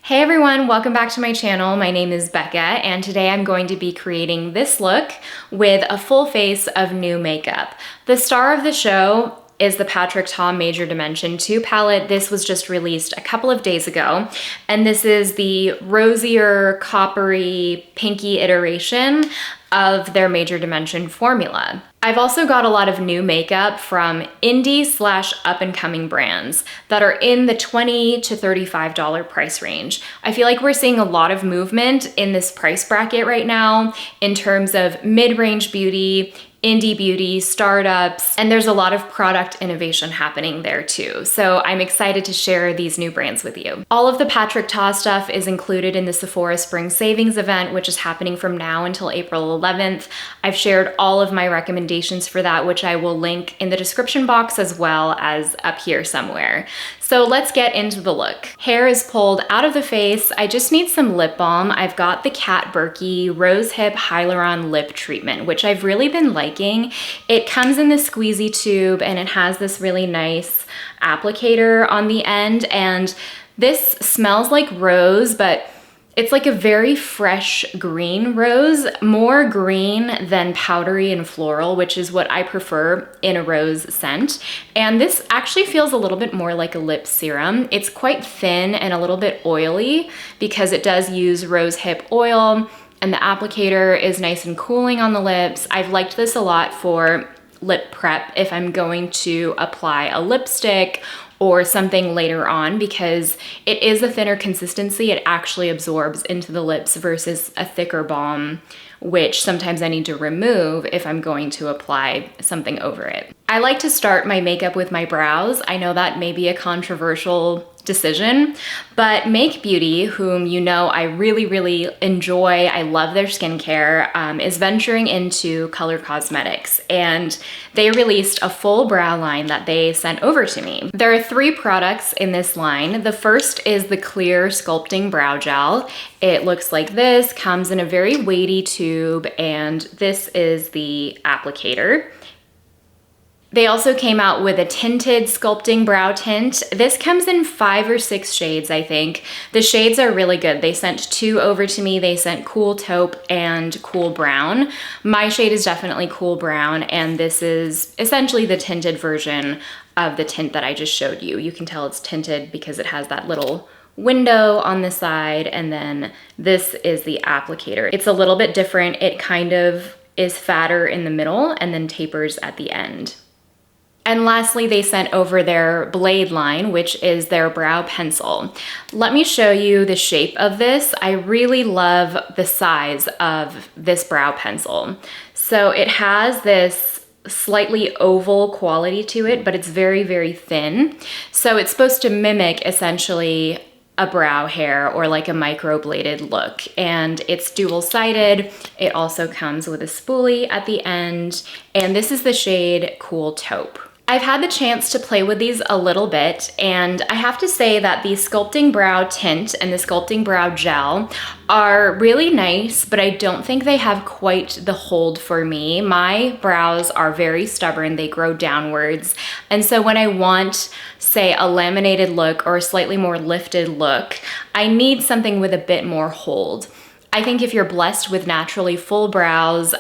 Hey everyone, welcome back to my channel. My name is Becca and today I'm going to be creating this look with a full face of new makeup. The star of the show is the Patrick Ta Major Dimension 2 palette. This was just released a couple of days ago, and this is the rosier, coppery, pinky iteration of their Major Dimension formula. I've also got a lot of new makeup from indie / up-and-coming brands that are in the $20 to $35 price range. I feel like we're seeing a lot of movement in this price bracket right now in terms of mid-range beauty, indie beauty, startups, and there's a lot of product innovation happening there too. So I'm excited to share these new brands with you. All of the Patrick Ta stuff is included in the Sephora Spring Savings event, which is happening from now until April 11th. I've shared all of my recommendations for that, which I will link in the description box as well as up here somewhere. So let's get into the look. Hair is pulled out of the face. I just need some lip balm. I've got the Kat Berkey Rose Hip Hyaluron Lip Treatment, which I've really been liking. It comes in this squeezy tube and it has this really nice applicator on the end. And this smells like rose, but it's like a very fresh green rose, more green than powdery and floral, which is what I prefer in a rose scent. And this actually feels a little bit more like a lip serum. It's quite thin and a little bit oily because it does use rose hip oil, and the applicator is nice and cooling on the lips. I've liked this a lot for lip prep if I'm going to apply a lipstick or something later on, because it is a thinner consistency. It actually absorbs into the lips versus a thicker balm, which sometimes I need to remove if I'm going to apply something over it. I like to start my makeup with my brows. I know that may be a controversial decision, but Make Beauty, whom you know I really enjoy, I love their skincare, is venturing into color cosmetics, and they released a full brow line that they sent over to me. There are 3 products in this line. The first is the Clear Sculpting Brow Gel. It looks like this, comes in a very weighty tube, and this is the applicator. They also came out with a tinted sculpting brow tint. This comes in 5 or 6 shades, I think. The shades are really good. They sent 2 over to me. They sent Cool Taupe and Cool Brown. My shade is definitely Cool Brown, and this is essentially the tinted version of the tint that I just showed you. You can tell it's tinted because it has that little window on the side, and then this is the applicator. It's a little bit different. It kind of is fatter in the middle and then tapers at the end. And lastly, they sent over their Blade line, which is their brow pencil. Let me show you the shape of this. I really love the size of this brow pencil. So it has this slightly oval quality to it, but it's very thin. So it's supposed to mimic essentially a brow hair or like a microbladed look, and it's dual-sided. It also comes with a spoolie at the end, and this is the shade Cool Taupe. I've had the chance to play with these a little bit, and I have to say that the Sculpting Brow Tint and the Sculpting Brow Gel are really nice, but I don't think they have quite the hold for me. My brows are very stubborn, they grow downwards, and so when I want, say, a laminated look or a slightly more lifted look, I need something with a bit more hold. I think if you're blessed with naturally full brows,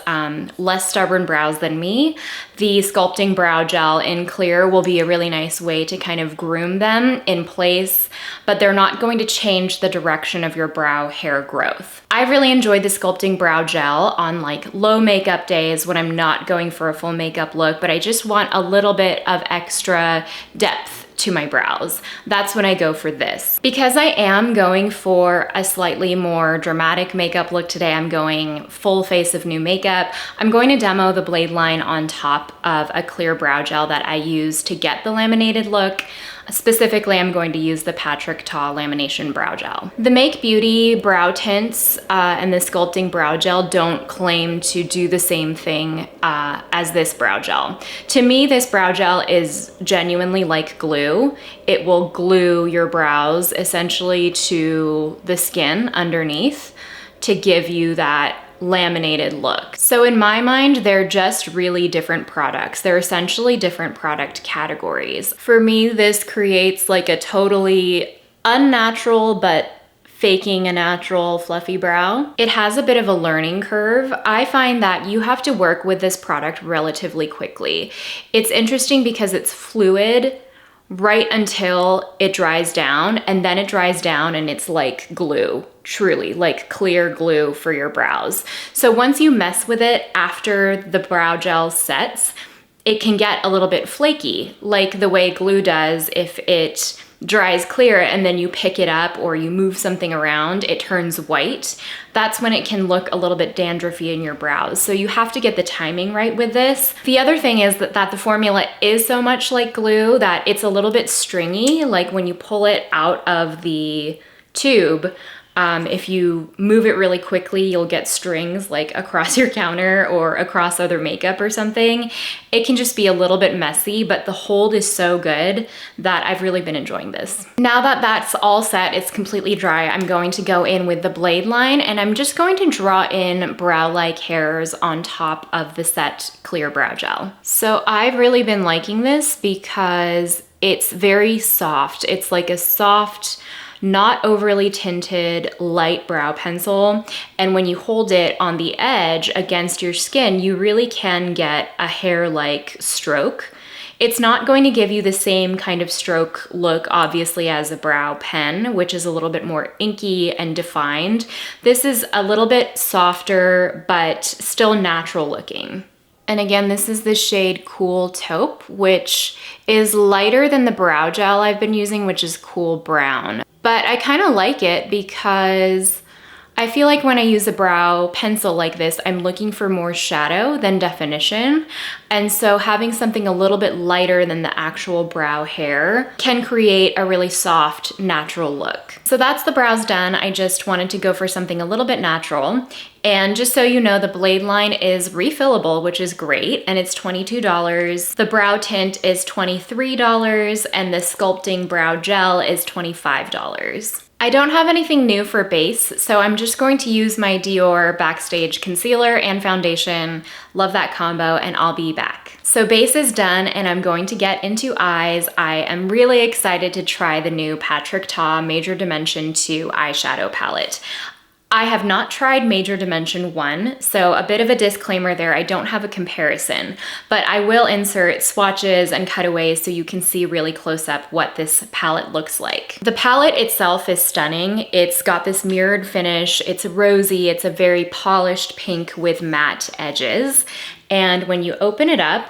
less stubborn brows than me, the Sculpting Brow Gel in Clear will be a really nice way to kind of groom them in place, but they're not going to change the direction of your brow hair growth. I've really enjoyed the Sculpting Brow Gel on like low makeup days when I'm not going for a full makeup look, but I just want a little bit of extra depth to my brows. That's when I go for this. Because I am going for a slightly more dramatic makeup look today, I'm going full face of new makeup. I'm going to demo the Blade line on top of a clear brow gel that I use to get the laminated look. Specifically, I'm going to use the Patrick Ta Lamination Brow Gel. The Make Beauty brow tints and the Sculpting Brow Gel don't claim to do the same thing as this brow gel. To me, this brow gel is genuinely like glue. It will glue your brows essentially to the skin underneath to give you that laminated look. So in my mind, they're just really different products. They're essentially different product categories. For me, this creates like a totally unnatural but faking a natural fluffy brow. It has a bit of a learning curve. I find that you have to work with this product relatively quickly. It's interesting because it's fluid right until it dries down, and then it dries down and it's like glue, truly like clear glue for your brows. So once you mess with it after the brow gel sets, it can get a little bit flaky, like the way glue does. If it dries clear and then you pick it up or you move something around, it turns white. That's when it can look a little bit dandruffy in your brows. So you have to get the timing right with this. The other thing is that the formula is so much like glue that it's a little bit stringy. Like when you pull it out of the tube, if you move it really quickly, you'll get strings like across your counter or across other makeup or something. It can just be a little bit messy, but the hold is so good that I've really been enjoying this. Now that that's all set, it's completely dry, I'm going to go in with the blade line and I'm just going to draw in brow-like hairs on top of the set clear brow gel. So I've really been liking this because it's very soft. It's like a soft, not overly tinted light brow pencil. And when you hold it on the edge against your skin, you really can get a hair-like stroke. It's not going to give you the same kind of stroke look, obviously, as a brow pen, which is a little bit more inky and defined. This is a little bit softer, but still natural looking. And again, this is the shade Cool Taupe, which is lighter than the brow gel I've been using, which is Cool Brown. But I kind of like it because I feel like when I use a brow pencil like this, I'm looking for more shadow than definition. And so having something a little bit lighter than the actual brow hair can create a really soft, natural look. So that's the brows done. I just wanted to go for something a little bit natural. And just so you know, the blade line is refillable, which is great, and it's $22. The brow tint is $23, and the sculpting brow gel is $25. I don't have anything new for base, so I'm just going to use my Dior Backstage concealer and foundation. Love that combo, and I'll be back. So base is done, and I'm going to get into eyes. I am really excited to try the new Patrick Ta Major Dimension 2 eyeshadow palette. I have not tried Major Dimension 1, so a bit of a disclaimer there, I don't have a comparison, but I will insert swatches and cutaways so you can see really close up what this palette looks like. The palette itself is stunning. It's got this mirrored finish, it's rosy, it's a very polished pink with matte edges, and when you open it up,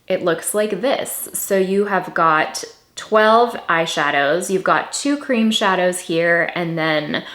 it looks like this. So you have got 12 eyeshadows, you've got 2 cream shadows here, and then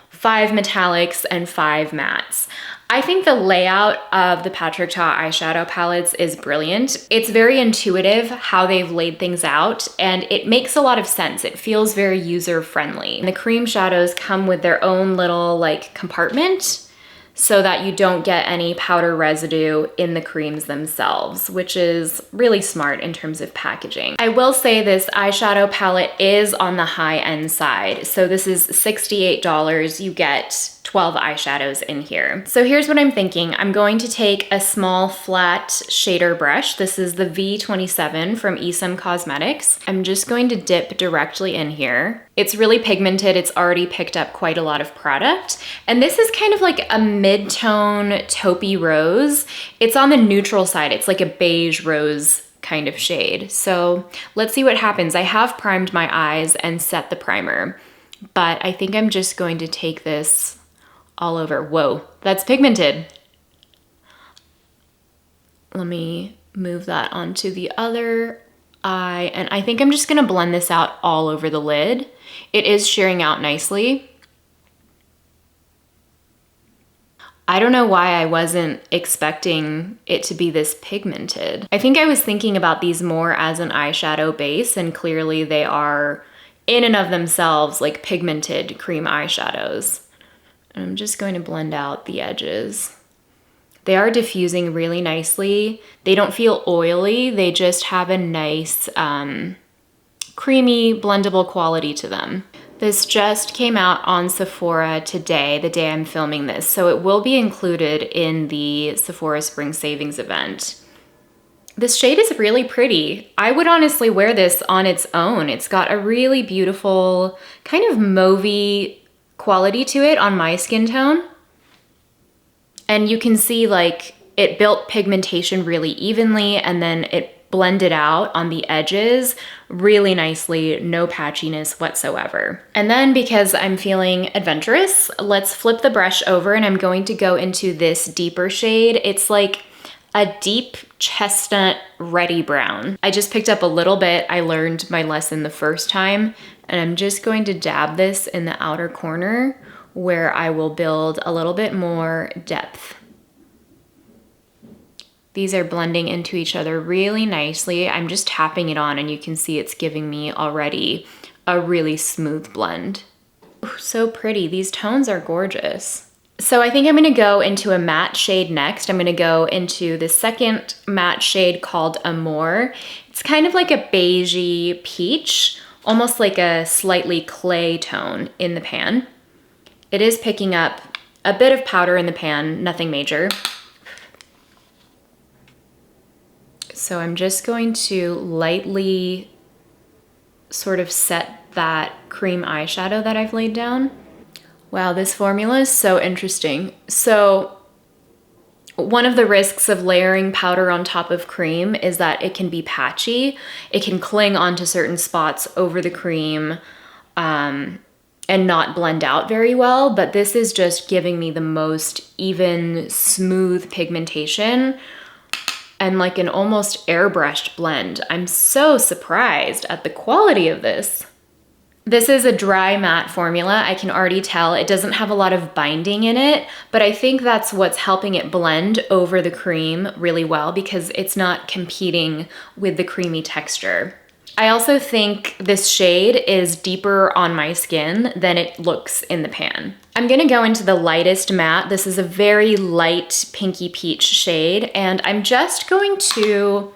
5 metallics and 5 mattes. I think the layout of the Patrick Ta eyeshadow palettes is brilliant. It's very intuitive how they've laid things out, and it makes a lot of sense. It feels very user-friendly. And the cream shadows come with their own little like compartment so that you don't get any powder residue in the creams themselves, which is really smart in terms of packaging. I will say this eyeshadow palette is on the high-end side. So this is $68. You get 12 eyeshadows in here. So here's what I'm thinking. I'm going to take a small flat shader brush. This is the V27 from Esam Cosmetics. I'm just going to dip directly in here. It's really pigmented. It's already picked up quite a lot of product. And this is kind of like a mid-tone taupey rose. It's on the neutral side. It's like a beige rose kind of shade. So let's see what happens. I have primed my eyes and set the primer, but I think I'm just going to take this all over. Whoa, that's pigmented. Let me move that onto the other eye, and I think I'm just gonna blend this out all over the lid. It is shearing out nicely. I don't know why I wasn't expecting it to be this pigmented. I think I was thinking about these more as an eyeshadow base, and clearly they are in and of themselves like pigmented cream eyeshadows. I'm just going to blend out the edges. They are diffusing really nicely. They don't feel oily. They just have a nice creamy, blendable quality to them. This just came out on Sephora today, the day I'm filming this, so it will be included in the Sephora Spring Savings event. This shade is really pretty. I would honestly wear this on its own. It's got a really beautiful kind of mauvey quality to it on my skin tone. And you can see like it built pigmentation really evenly, and then it blended out on the edges really nicely, no patchiness whatsoever. And then because I'm feeling adventurous, let's flip the brush over and I'm going to go into this deeper shade. It's like a deep chestnut reddy brown. I just picked up a little bit. I learned my lesson the first time, and I'm just going to dab this in the outer corner where I will build a little bit more depth. These are blending into each other really nicely. I'm just tapping it on and you can see it's giving me already a really smooth blend. Ooh, so pretty. These tones are gorgeous. So I think I'm gonna go into a matte shade next. I'm gonna go into the second matte shade called Amour. It's kind of like a beigey peach, almost like a slightly clay tone in the pan. It is picking up a bit of powder in the pan, nothing major. So I'm just going to lightly sort of set that cream eyeshadow that I've laid down. Wow, this formula is so interesting. So one of the risks of layering powder on top of cream is that it can be patchy. It can cling onto certain spots over the cream and not blend out very well, but this is just giving me the most even, smooth pigmentation and like an almost airbrushed blend. I'm so surprised at the quality of this. This is a dry matte formula. I can already tell it doesn't have a lot of binding in it, but I think that's what's helping it blend over the cream really well because it's not competing with the creamy texture. I also think this shade is deeper on my skin than it looks in the pan. I'm gonna go into the lightest matte. This is a very light pinky peach shade, and I'm just going to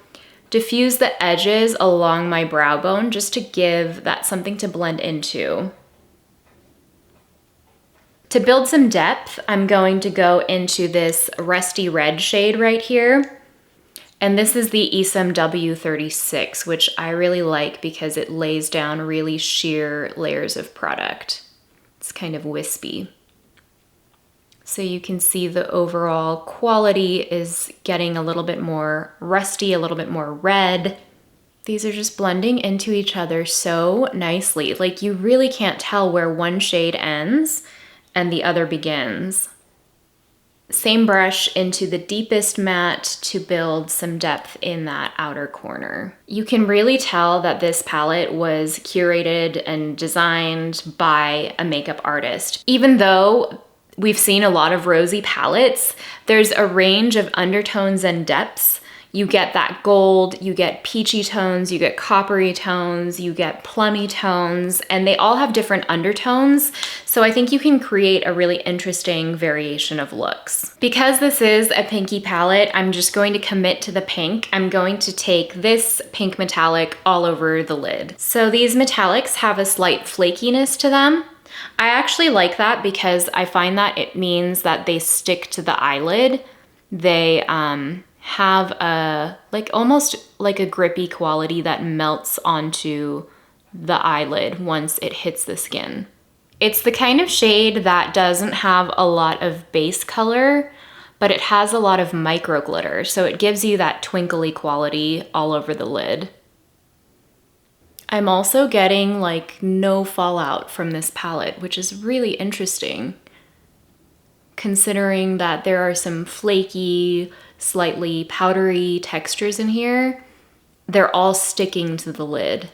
diffuse the edges along my brow bone just to give that something to blend into. To build some depth, I'm going to go into this rusty red shade right here. And this is the Esom W36, which I really like because it lays down really sheer layers of product. It's kind of wispy. So you can see the overall quality is getting a little bit more rusty, a little bit more red. These are just blending into each other so nicely. Like you really can't tell where one shade ends and the other begins. Same brush into the deepest matte to build some depth in that outer corner. You can really tell that this palette was curated and designed by a makeup artist. Even though we've seen a lot of rosy palettes, there's a range of undertones and depths. You get that gold, you get peachy tones, you get coppery tones, you get plummy tones, and they all have different undertones. So I think you can create a really interesting variation of looks. Because this is a pinky palette, I'm just going to commit to the pink. I'm going to take this pink metallic all over the lid. So these metallics have a slight flakiness to them. I actually like that because I find that it means that they stick to the eyelid. They have a almost like a grippy quality that melts onto the eyelid once it hits the skin. It's the kind of shade that doesn't have a lot of base color, but it has a lot of micro glitter, so it gives you that twinkly quality all over the lid. I'm also getting like no fallout from this palette, which is really interesting, considering that there are some flaky, slightly powdery textures in here. They're all sticking to the lid.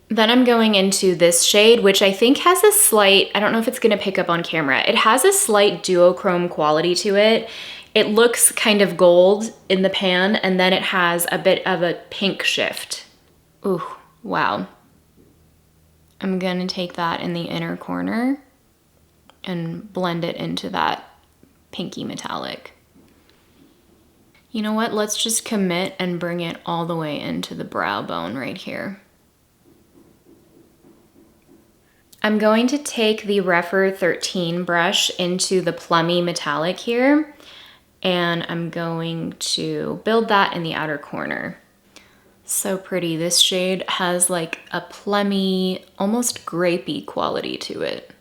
Then I'm going into this shade, which I think has a slight, I don't know if it's gonna pick up on camera, it has a slight duochrome quality to it. It looks kind of gold in the pan, and then it has a bit of a pink shift. Ooh, wow. I'm gonna take that in the inner corner and blend it into that pinky metallic. You know what, let's just commit and bring it all the way into the brow bone right here. I'm going to take the Rephr 13 brush into the plummy metallic here, and I'm going to build that in the outer corner. So pretty. This shade has like a plummy, almost grapey quality to it.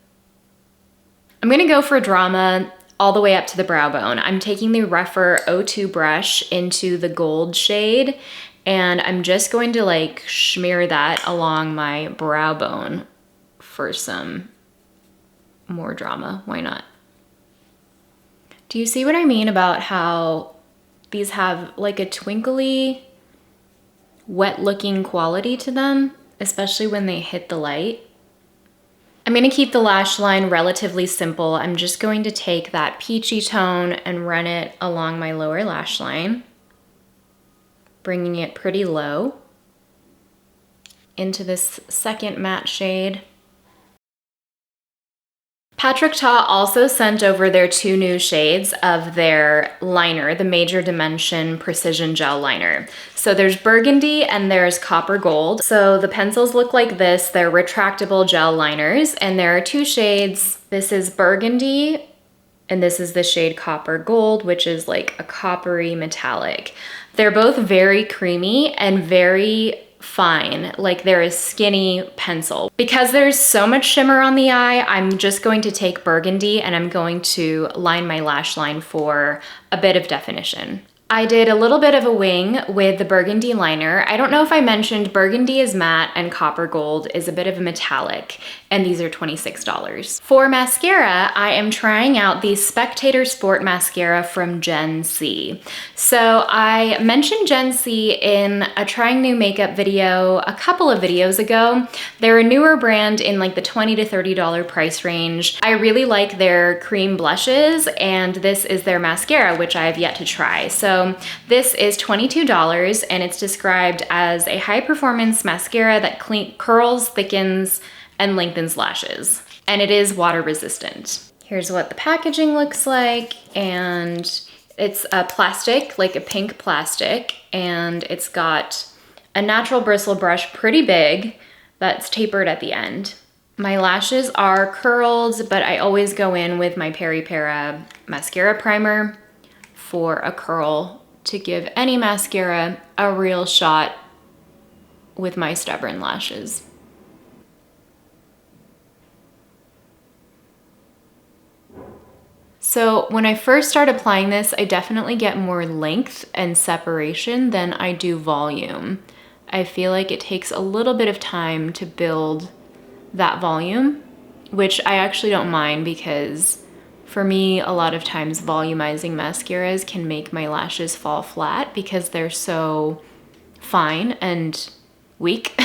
I'm gonna go for drama all the way up to the brow bone. I'm taking the Rephr 02 brush into the gold shade, and I'm just going to like smear that along my brow bone for some more drama. Why not? Do you see what I mean about how these have like a twinkly, wet looking quality to them, especially when they hit the light? I'm gonna keep the lash line relatively simple. I'm just going to take that peachy tone and run it along my lower lash line, bringing it pretty low into this second matte shade. Patrick Ta also sent over their 2 new shades of their liner, the Major Dimension Precision Gel Liner. So there's burgundy and there's copper gold. So the pencils look like this. They're retractable gel liners, and there are 2 shades. This is burgundy, and this is the shade copper gold, which is like a coppery metallic. They're both very creamy and very fine, like they're a skinny pencil. Because there's so much shimmer on the eye, I'm just going to take burgundy and I'm going to line my lash line for a bit of definition. I did a little bit of a wing with the burgundy liner. I don't know if I mentioned burgundy is matte and copper gold is a bit of a metallic, and these are $26. For mascara, I am trying out the Spectator Sport Mascara from Gen C. So I mentioned Gen C in a trying new makeup video a couple of videos ago. They're a newer brand in like the $20 to $30 price range. I really like their cream blushes, and this is their mascara, which I have yet to try. So this is $22, and it's described as a high-performance mascara that curls, thickens, and lengthens lashes. And it is water resistant. Here's what the packaging looks like, and it's a plastic, like a pink plastic, and it's got a natural bristle brush, pretty big, that's tapered at the end. My lashes are curled, but I always go in with my Peri Para mascara primer for a curl to give any mascara a real shot with my stubborn lashes. So when I first start applying this, I definitely get more length and separation than I do volume. I feel like it takes a little bit of time to build that volume, which I actually don't mind, because for me, a lot of times volumizing mascaras can make my lashes fall flat because they're so fine and weak.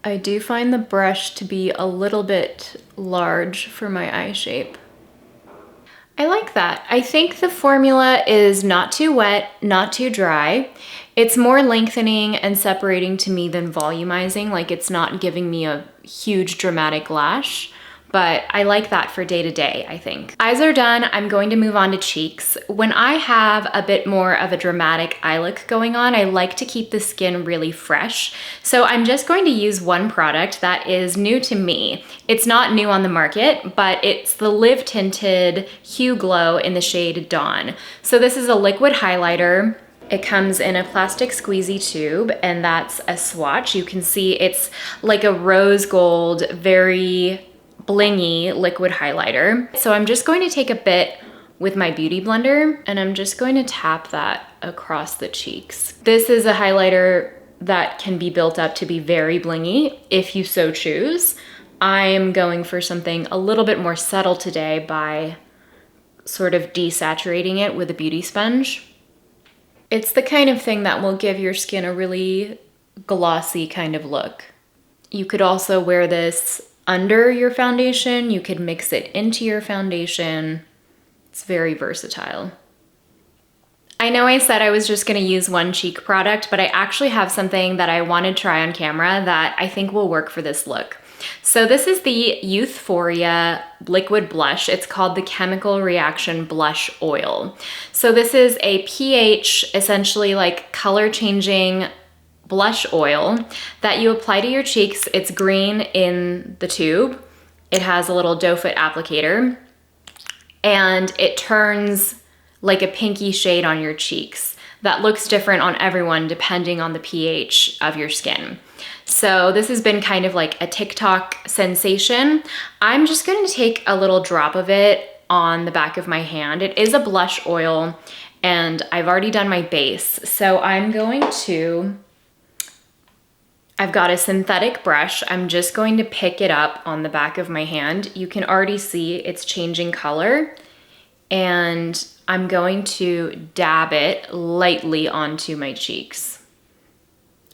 I do find the brush to be a little bit large for my eye shape. I like that. I think the formula is not too wet, not too dry. It's more lengthening and separating to me than volumizing. Like, it's not giving me a huge dramatic lash, but I like that for day to day, I think. Eyes are done. I'm going to move on to cheeks. When I have a bit more of a dramatic eye look going on, I like to keep the skin really fresh. So I'm just going to use one product that is new to me. It's not new on the market, but it's the Live Tinted Hue Glow in the shade Dawn. So this is a liquid highlighter. It comes in a plastic squeezy tube, and that's a swatch. You can see it's like a rose gold, very blingy liquid highlighter. So I'm just going to take a bit with my beauty blender, and I'm just going to tap that across the cheeks. This is a highlighter that can be built up to be very blingy if you so choose. I'm going for something a little bit more subtle today by sort of desaturating it with a beauty sponge. It's the kind of thing that will give your skin a really glossy kind of look. You could also wear this under your foundation. You could mix it into your foundation. It's very versatile. I know I said I was just gonna use one cheek product, but I actually have something that I wanna try on camera that I think will work for this look. So this is the Youthforia liquid blush. It's called the Chemical Reaction Blush Oil. So this is a pH, essentially like color changing blush oil that you apply to your cheeks. It's green in the tube. It has a little doe foot applicator, and it turns like a pinky shade on your cheeks. That looks different on everyone depending on the pH of your skin. So this has been kind of like a TikTok sensation. I'm just going to take a little drop of it on the back of my hand. It is a blush oil and I've already done my base. So I've got a synthetic brush. I'm just going to pick it up on the back of my hand. You can already see it's changing color, and I'm going to dab it lightly onto my cheeks.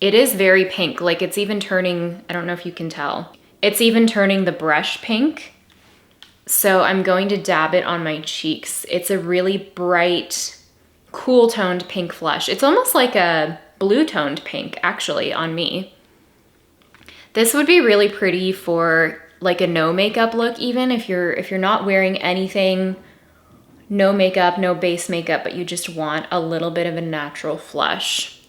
It is very pink, like it's even turning, I don't know if you can tell, it's even turning the brush pink. So I'm going to dab it on my cheeks. It's a really bright, cool toned pink flush. It's almost like a blue toned pink actually on me. This would be really pretty for like a no makeup look, even if you're not wearing anything, no makeup, no base makeup, but you just want a little bit of a natural flush.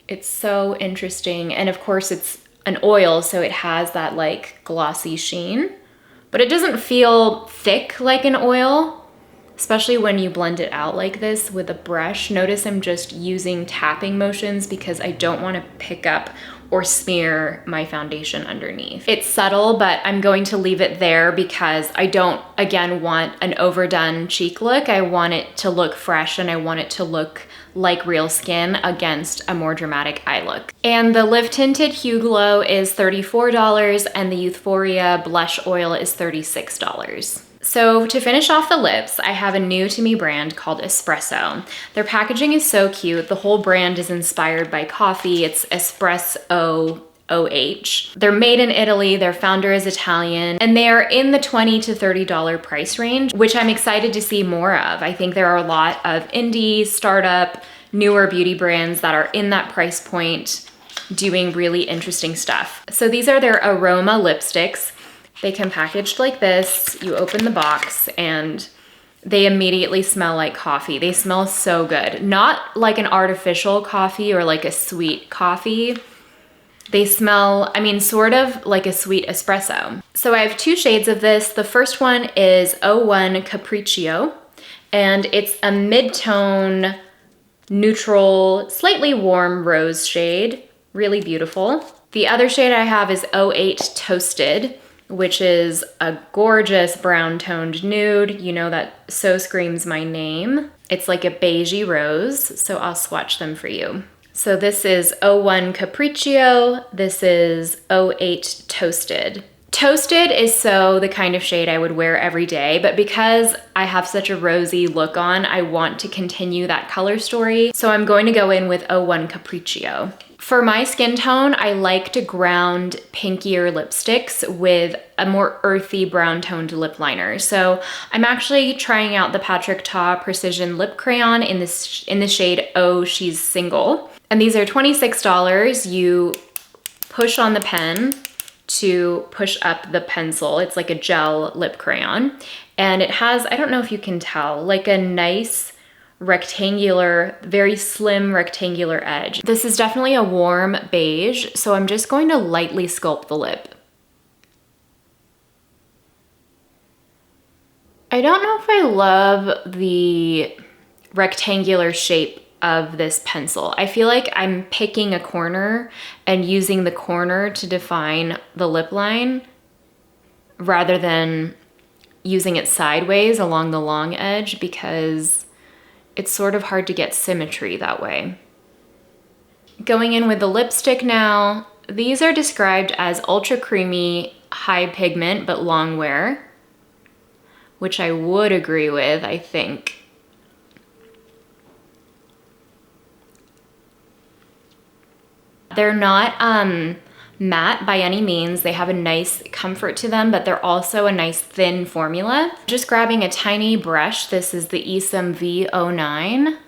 It's so interesting. And of course it's an oil, so it has that like glossy sheen, but it doesn't feel thick like an oil, especially when you blend it out like this with a brush. Notice I'm just using tapping motions because I don't want to pick up or smear my foundation underneath. It's subtle, but I'm going to leave it there because I don't, again, want an overdone cheek look. I want it to look fresh and I want it to look like real skin against a more dramatic eye look. And the Live Tinted Hue Glow is $34 and the Euphoria Blush Oil is $36. So to finish off the lips, I have a new to me brand called Espresso. Their packaging is so cute. The whole brand is inspired by coffee. It's Espresso OH. They're made in Italy, their founder is Italian, and they are in the $20 to $30 price range, which I'm excited to see more of. I think there are a lot of indie, startup, newer beauty brands that are in that price point doing really interesting stuff. So these are their aroma lipsticks. They come packaged like this. You open the box and they immediately smell like coffee. They smell so good. Not like an artificial coffee or like a sweet coffee. They smell, I mean, sort of like a sweet espresso. So I have two shades of this. The first one is 01 Capriccio, and it's a mid-tone, neutral, slightly warm rose shade. Really beautiful. The other shade I have is 08 Toasted, which is a gorgeous brown toned nude. You know, that so screams my name. It's like a beigey rose, so I'll swatch them for you. So this is 01 Capriccio, this is 08 Toasted. Toasted is so the kind of shade I would wear every day, but because I have such a rosy look on, I want to continue that color story. So I'm going to go in with 01 Capriccio. For my skin tone, I like to ground pinkier lipsticks with a more earthy brown toned lip liner. So I'm actually trying out the Patrick Ta Precision Lip Crayon in the shade Oh She's Single. And these are $26. You push on the pen to push up the pencil. It's like a gel lip crayon. And it has, I don't know if you can tell, like a nice rectangular, very slim rectangular edge. This is definitely a warm beige, so I'm just going to lightly sculpt the lip. I don't know if I love the rectangular shape of this pencil. I feel like I'm picking a corner and using the corner to define the lip line rather than using it sideways along the long edge, because it's sort of hard to get symmetry that way. Going in with the lipstick now, these are described as ultra creamy, high pigment, but long wear, which I would agree with, I think. They're not matte by any means. They have a nice comfort to them, but they're also a nice thin formula. Just grabbing a tiny brush, this is the Esom V09,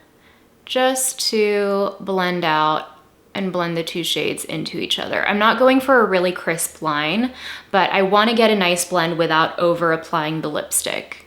just to blend out and blend the two shades into each other. I'm not going for a really crisp line, but I want to get a nice blend without over applying the lipstick.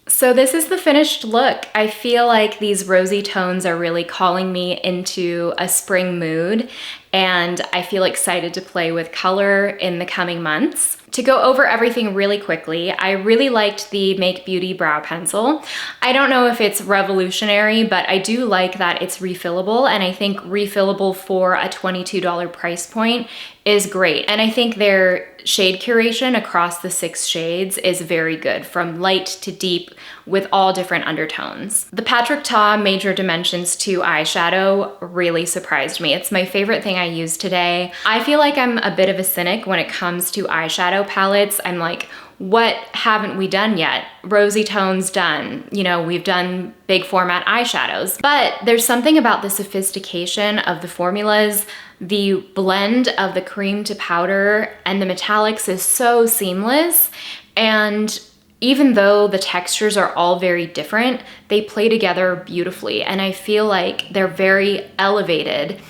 So this is the finished look. I feel like these rosy tones are really calling me into a spring mood, and I feel excited to play with color in the coming months. To go over everything really quickly, I really liked the Make Beauty brow pencil. I don't know if it's revolutionary, but I do like that it's refillable, and I think refillable for a $22 price point is great. And I think their shade curation across the 6 shades is very good, from light to deep with all different undertones. The Patrick Ta Major Dimensions 2 eyeshadow really surprised me. It's my favorite thing I used today. I feel like I'm a bit of a cynic when it comes to eyeshadow palettes. I'm like, what haven't we done yet? Rosy tones done. You know, we've done big format eyeshadows. But there's something about the sophistication of the formulas. The blend of the cream to powder and the metallics is so seamless. And even though the textures are all very different, they play together beautifully. And I feel like they're very elevated.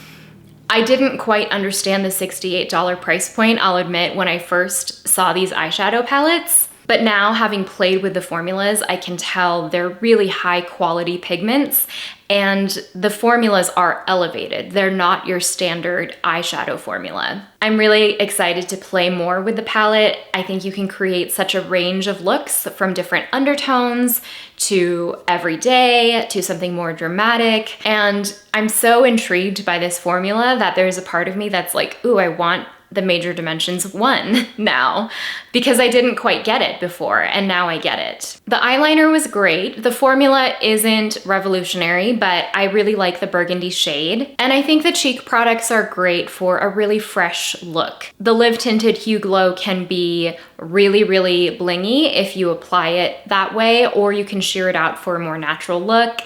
I didn't quite understand the $68 price point, I'll admit, when I first saw these eyeshadow palettes. But now, having played with the formulas, I can tell they're really high quality pigments, and the formulas are elevated. They're not your standard eyeshadow formula. I'm really excited to play more with the palette. I think you can create such a range of looks, from different undertones to everyday to something more dramatic. And I'm so intrigued by this formula that there's a part of me that's like, ooh, I want the Major Dimensions 1 now, because I didn't quite get it before, and now I get it. The eyeliner was great. The formula isn't revolutionary, but I really like the burgundy shade. And I think the cheek products are great for a really fresh look. The Live Tinted Hue Glow can be really, really blingy if you apply it that way, or you can sheer it out for a more natural look.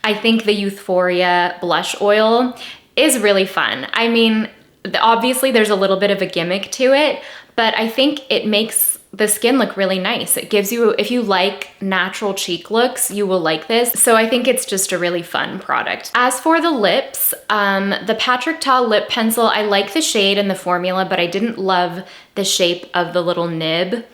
I think the Euphoria blush oil is really fun. I mean, obviously there's a little bit of a gimmick to it, but I think it makes the skin look really nice. It gives you, if you like natural cheek looks, you will like this. So I think it's just a really fun product. As for the lips, the Patrick Ta lip pencil, I like the shade and the formula, but I didn't love the shape of the little nib.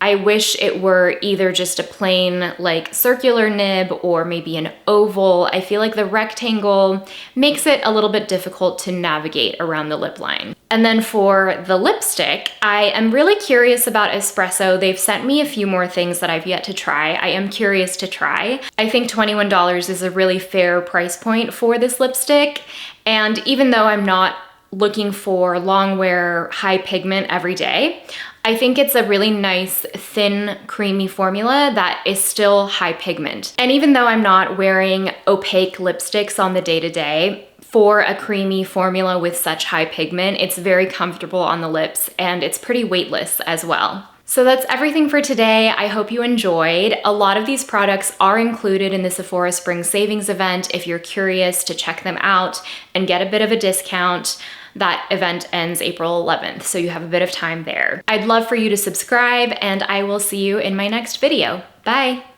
I wish it were either just a plain like circular nib or maybe an oval. I feel like the rectangle makes it a little bit difficult to navigate around the lip line. And then for the lipstick, I am really curious about Espresso. They've sent me a few more things that I've yet to try. I am curious to try. I think $21 is a really fair price point for this lipstick. And even though I'm not looking for long wear, high pigment every day, I think it's a really nice, thin, creamy formula that is still high pigment. And even though I'm not wearing opaque lipsticks on the day-to-day, for a creamy formula with such high pigment, it's very comfortable on the lips, and it's pretty weightless as well. So that's everything for today. I hope you enjoyed. A lot of these products are included in the Sephora Spring Savings event if you're curious to check them out and get a bit of a discount. That event ends April 11th, so you have a bit of time there. I'd love for you to subscribe, and I will see you in my next video. Bye!